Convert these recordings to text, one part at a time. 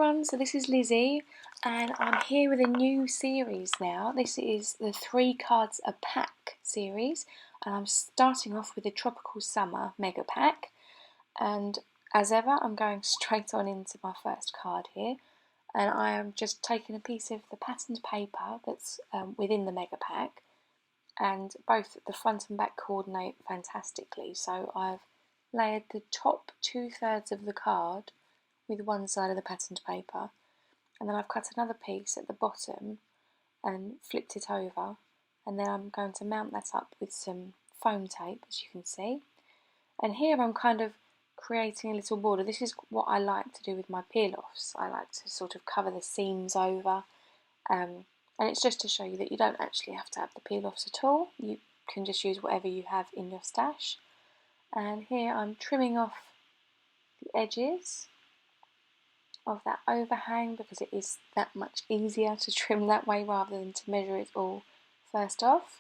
everyone, so this is Lizzie and I'm here with a new series now. This is the 3 cards a pack series and I'm starting off with the Tropical Summer Mega Pack, and as ever I'm going straight on into my first card here, and I am just taking a piece of the patterned paper that's within the Mega Pack, and both the front and back coordinate fantastically. So I've layered the top 2/3 of the card with one side of the patterned paper, and then I've cut another piece at the bottom and flipped it over, and then I'm going to mount that up with some foam tape, as you can see. And here I'm kind of creating a little border. This is what I like to do with my peel-offs. I like to sort of cover the seams over, and it's just to show you that you don't actually have to have the peel-offs at all. You can just use whatever you have in your stash. And here I'm trimming off the edges of that overhang because it is that much easier to trim that way rather than to measure it all first off.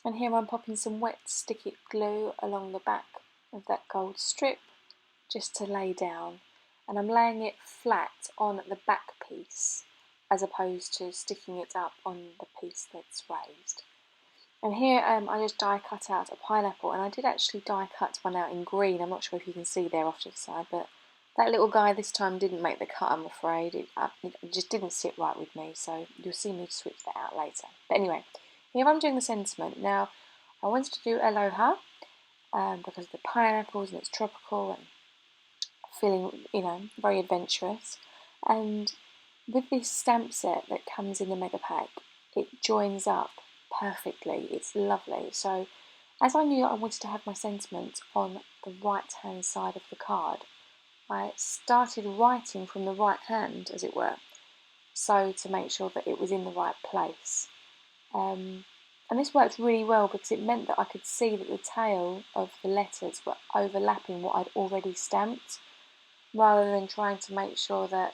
And here I'm popping some wet sticky glue along the back of that gold strip just to lay down, and I'm laying it flat on the back piece as opposed to sticking it up on the piece that's raised. And here I just die cut out a pineapple, and I did actually die cut one out in green. I'm not sure if you can see there off to the side, but that little guy this time didn't make the cut, I'm afraid. It just didn't sit right with me, so you'll see me switch that out later. But anyway, here I'm doing the sentiment. Now, I wanted to do Aloha because of the pineapples and it's tropical and feeling, very adventurous. And with this stamp set that comes in the Mega Pack, it joins up perfectly. It's lovely. So, as I knew I wanted to have my sentiment on the right-hand side of the card, I started writing from the right hand, as it were, so to make sure that it was in the right place. And this worked really well because it meant that I could see that the tail of the letters were overlapping what I'd already stamped, rather than trying to make sure that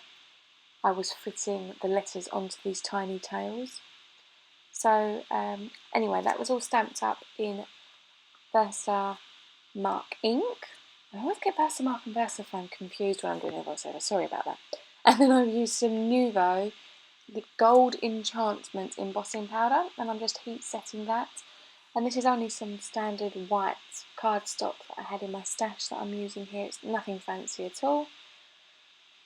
I was fitting the letters onto these tiny tails. So anyway, that was all stamped up in Versa Mark ink. I always get Versamark and Versafine confused when I'm doing a voiceover, sorry about that. And then I've used some Nuvo, the Gold Enchantment embossing powder, and I'm just heat setting that. And this is only some standard white cardstock that I had in my stash that I'm using here. It's nothing fancy at all.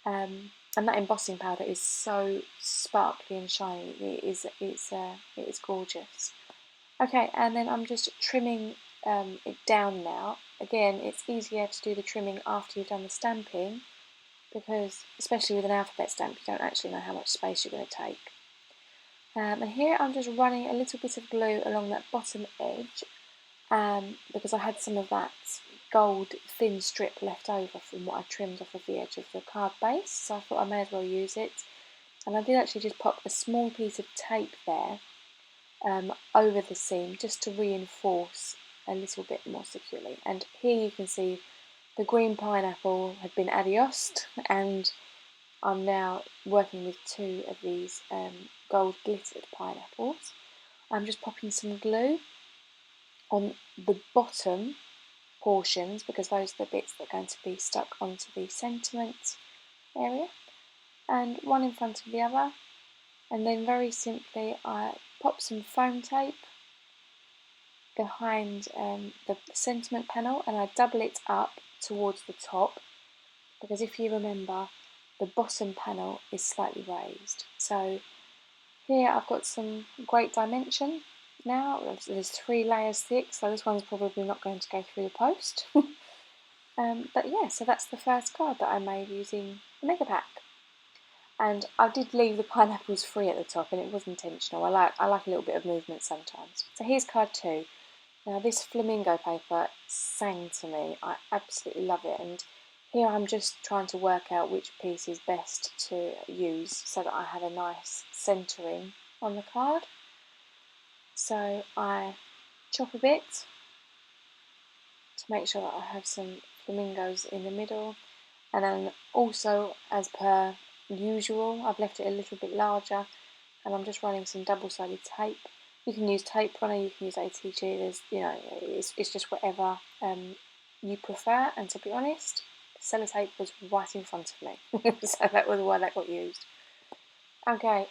And that embossing powder is so sparkly and shiny. It is gorgeous. Okay, and then I'm just trimming it down now. Again, it's easier to do the trimming after you've done the stamping because, especially with an alphabet stamp, you don't actually know how much space you're going to take. And here I'm just running a little bit of glue along that bottom edge because I had some of that gold thin strip left over from what I trimmed off of the edge of the card base, so I thought I may as well use it. And I did actually just pop a small piece of tape there over the seam just to reinforce a little bit more securely. And here you can see the green pineapple had been adiosed, and I'm now working with 2 of these gold glittered pineapples. I'm just popping some glue on the bottom portions because those are the bits that are going to be stuck onto the sentiment area, and one in front of the other. And then very simply I pop some foam tape behind the sentiment panel, and I double it up towards the top because if you remember, the bottom panel is slightly raised. So here I've got some great dimension now. There's 3 layers thick, so this one's probably not going to go through the post. But yeah, so that's the first card that I made using the Mega Pack. And I did leave the pineapples free at the top, and it was intentional. I like a little bit of movement sometimes. So here's card 2. Now this flamingo paper sang to me. I absolutely love it, and here I'm just trying to work out which piece is best to use so that I have a nice centering on the card. So I chop a bit to make sure that I have some flamingos in the middle, and then also, as per usual, I've left it a little bit larger, and I'm just running some double-sided tape. You can use tape runner, you can use ATG. There's, it's just whatever you prefer. And to be honest, sellotape was right in front of me, so that was why that got used. Okay,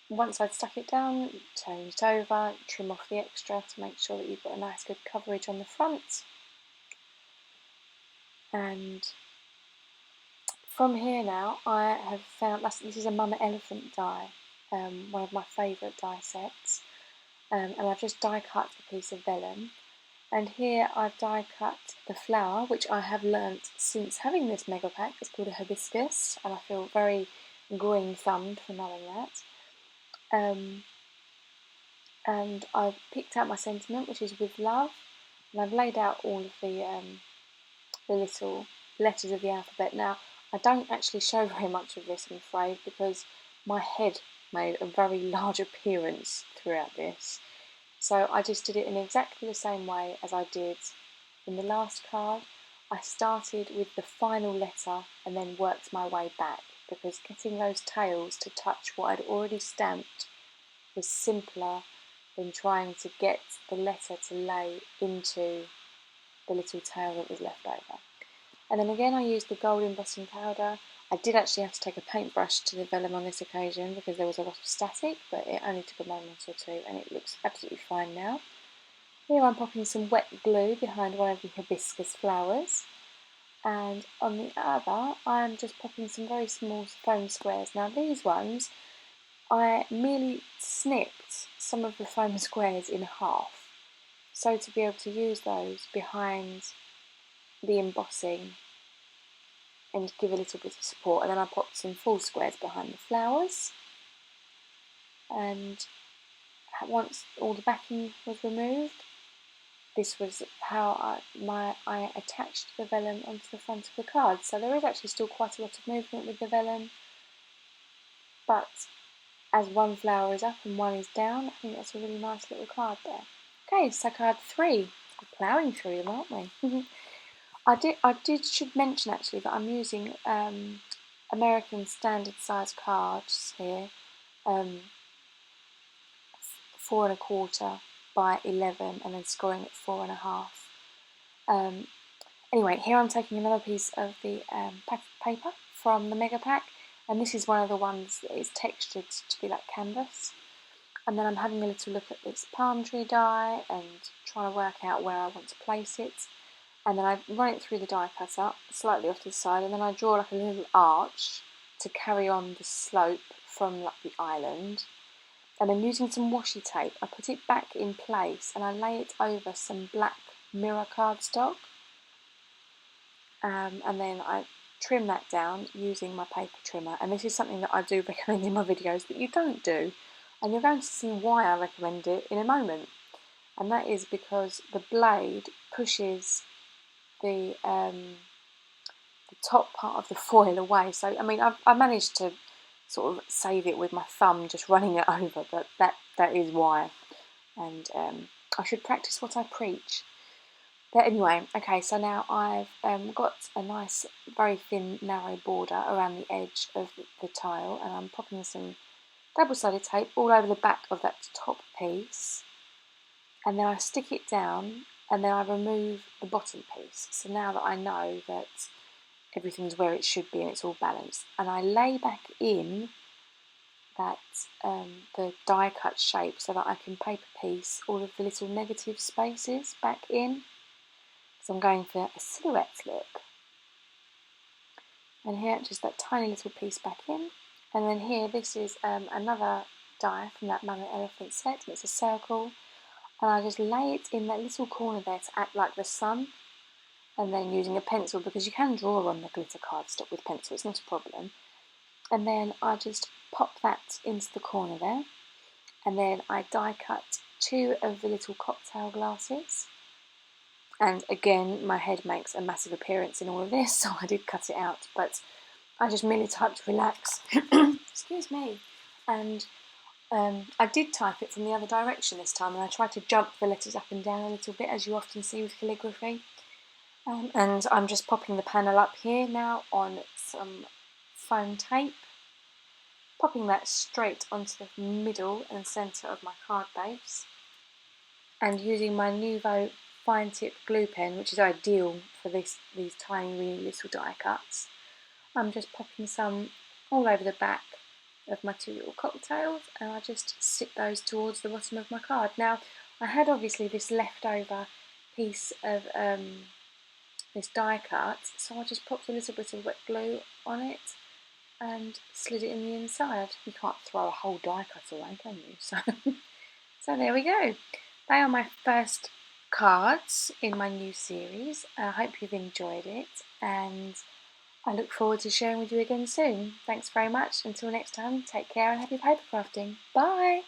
once I'd stuck it down, turn it over, trim off the extra to make sure that you've got a nice good coverage on the front. And from here now, I have found, this is a Mama Elephant die, one of my favourite die sets, and I've just die cut a piece of vellum. And here I've die cut the flower, which I have learnt since having this mega pack. It's called a hibiscus, and I feel very green thumbed for knowing that. And I've picked out my sentiment, which is with love, and I've laid out all of the little letters of the alphabet. Now, I don't actually show very much of this, I'm afraid, because my head made a very large appearance throughout this. So I just did it in exactly the same way as I did in the last card. I started with the final letter and then worked my way back, because getting those tails to touch what I'd already stamped was simpler than trying to get the letter to lay into the little tail that was left over. And then again I used the gold embossing powder. I did actually have to take a paintbrush to the vellum on this occasion because there was a lot of static, but it only took a moment or two and it looks absolutely fine now. Here I'm popping some wet glue behind one of the hibiscus flowers, and on the other I'm just popping some very small foam squares. Now these ones, I merely snipped some of the foam squares in half, so to be able to use those behind the embossing and give a little bit of support. And then I popped some full squares behind the flowers, and once all the backing was removed, this was how I attached the vellum onto the front of the card. So there is actually still quite a lot of movement with the vellum, but as one flower is up and one is down, I think that's a really nice little card there. Okay, so card 3. We're ploughing through them, aren't we? I should mention actually that I'm using American standard size cards here, 4 1/4 by 11, and then scoring at 4 1/2. Anyway, here I'm taking another piece of the paper from the mega pack, and this is one of the ones that is textured to be like canvas. And then I'm having a little look at this palm tree die and trying to work out where I want to place it. And then I run it through the die cutter, slightly off to the side, and then I draw like a little arch to carry on the slope from like the island. And then using some washi tape, I put it back in place and I lay it over some black mirror cardstock. And then I trim that down using my paper trimmer. And this is something that I do recommend in my videos that you don't do. And you're going to see why I recommend it in a moment. And that is because the blade pushes the top part of the foil away. So I mean, I managed to sort of save it with my thumb, just running it over, but that is why. And I should practice what I preach. But anyway, okay, so now I've got a nice, very thin, narrow border around the edge of the tile, and I'm popping some double-sided tape all over the back of that top piece, and then I stick it down, and then I remove the bottom piece. So now that I know that everything's where it should be and it's all balanced, and I lay back in that the die cut shape so that I can paper piece all of the little negative spaces back in. So I'm going for a silhouette look. And here, just that tiny little piece back in. And then here, this is another die from that Mama Elephant set. It's a circle. And I just lay it in that little corner there to act like the sun. And then using a pencil, because you can draw on the glitter cardstock with pencil, it's not a problem. And then I just pop that into the corner there. And then I die cut 2 of the little cocktail glasses. And again, my head makes a massive appearance in all of this, so I did cut it out, but I just merely typed relax, excuse me, and I did type it from the other direction this time, and I tried to jump the letters up and down a little bit, as you often see with calligraphy. And I'm just popping the panel up here now on some foam tape, popping that straight onto the middle and centre of my card base, and using my Nuvo fine tip glue pen, which is ideal for these tiny wee little die cuts. I'm just popping some all over the back of my two little cocktails, and I just stick those towards the bottom of my card. Now, I had obviously this leftover piece of this die cut, so I just popped a little bit of wet glue on it and slid it in the inside. You can't throw a whole die cut away, can you? So there we go. They are my first cards in my new series. I hope you've enjoyed it, and I look forward to sharing with you again soon. Thanks very much. Until next time, take care and happy paper crafting. Bye!